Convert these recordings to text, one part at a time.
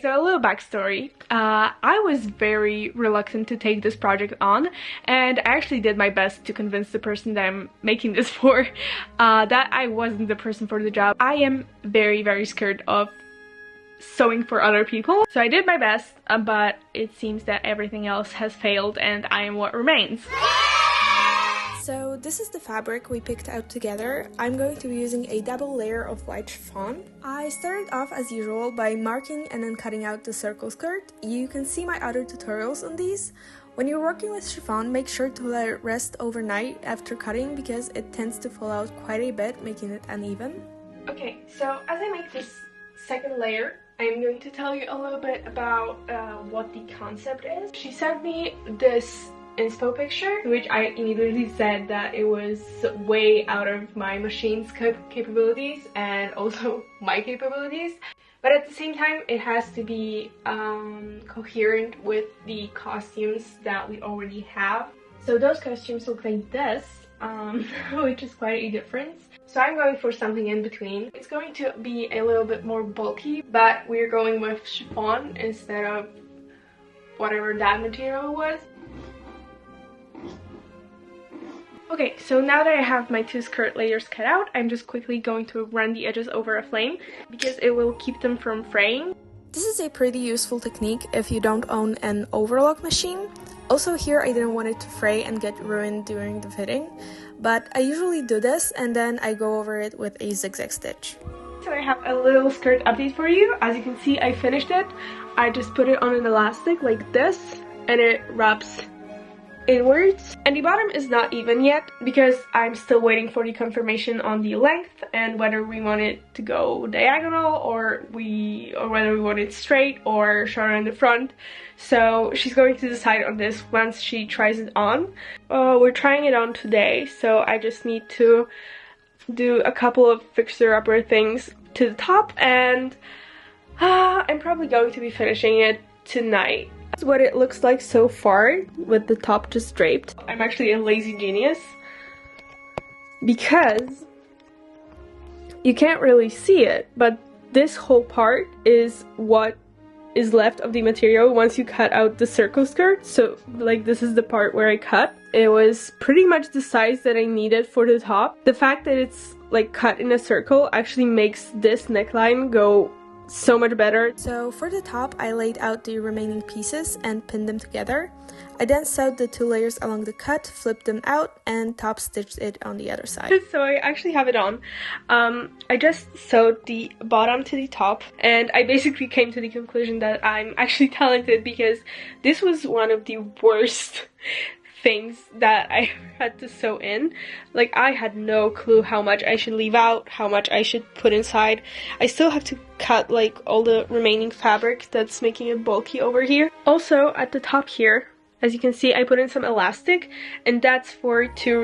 So a little backstory, I was very reluctant to take this project on, and I actually did my best to convince the person that I'm making this for that I wasn't the person for the job. I am very scared of sewing for other people, so I did my best, but it seems that everything else has failed and I am what remains. So this is the fabric we picked out together. I'm going to be using a double layer of white chiffon. I started off as usual by marking and then cutting out the circle skirt. You can see my other tutorials on these. When you're working with chiffon, make sure to let it rest overnight after cutting because it tends to fall out quite a bit, making it uneven. Okay, so as I make this second layer, I'm going to tell you a little bit about what the concept is. She sent me this inspo picture, which I immediately said that it was way out of my machine's capabilities and also my capabilities, but at the same time it has to be coherent with the costumes that we already have. So those costumes look like this, which is quite a difference. So I'm going for something in between. It's going to be a little bit more bulky, but we're going with chiffon instead of whatever that material was. Okay, so now that I have my two skirt layers cut out, I'm just quickly going to run the edges over a flame because it will keep them from fraying. This is a pretty useful technique if you don't own an overlock machine. Also here I didn't want it to fray and get ruined during the fitting, but I usually do this and then I go over it with a zigzag stitch. So I have a little skirt update for you. As you can see, I finished it. I just put it on an elastic like this and it wraps inwards, and the bottom is not even yet because I'm still waiting for the confirmation on the length and whether we want it to go diagonal or whether we want it straight or shorter in the front. So she's going to decide on this once she tries it on. We're trying it on today, so I just need to do a couple of fixer-upper things to the top, and I'm probably going to be finishing it tonight. That's what it looks like so far with the top just draped. I'm actually a lazy genius because you can't really see it, but this whole part is what is left of the material once you cut out the circle skirt. So like this is the part where I cut. It was pretty much the size that I needed for the top. The fact that it's like cut in a circle actually makes this neckline go so much better. So for the top, I laid out the remaining pieces and pinned them together. I then sewed the two layers along the cut, flipped them out, and top stitched it on the other side. So I actually have it on. I just sewed the bottom to the top, and I basically came to the conclusion that I'm actually talented because this was one of the worst things that I had to sew in. Like, I had no clue how much I should leave out, how much I should put inside. I still have to cut like all the remaining fabric that's making it bulky over here. Also at the top here, as you can see, I put in some elastic, and that's for three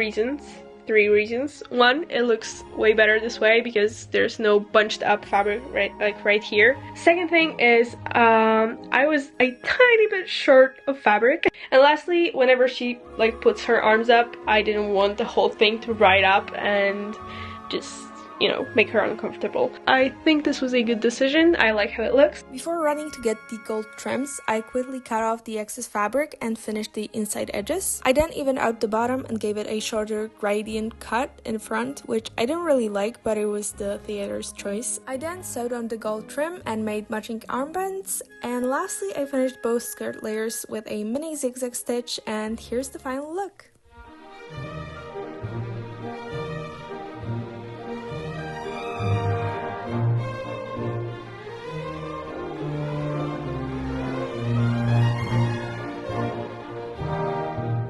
reasons. One, it looks way better this way because there's no bunched up fabric right here. Second thing is I was a tiny bit short of fabric. And lastly, whenever she like puts her arms up, I didn't want the whole thing to ride up and just, you know, make her uncomfortable. I think this was a good decision. I like how it looks. Before running to get the gold trims, I quickly cut off the excess fabric and finished the inside edges. I then evened out the bottom and gave it a shorter gradient cut in front, which I didn't really like, but it was the theater's choice. I then sewed on the gold trim and made matching armbands, and lastly I finished both skirt layers with a mini zigzag stitch, and here's the final look.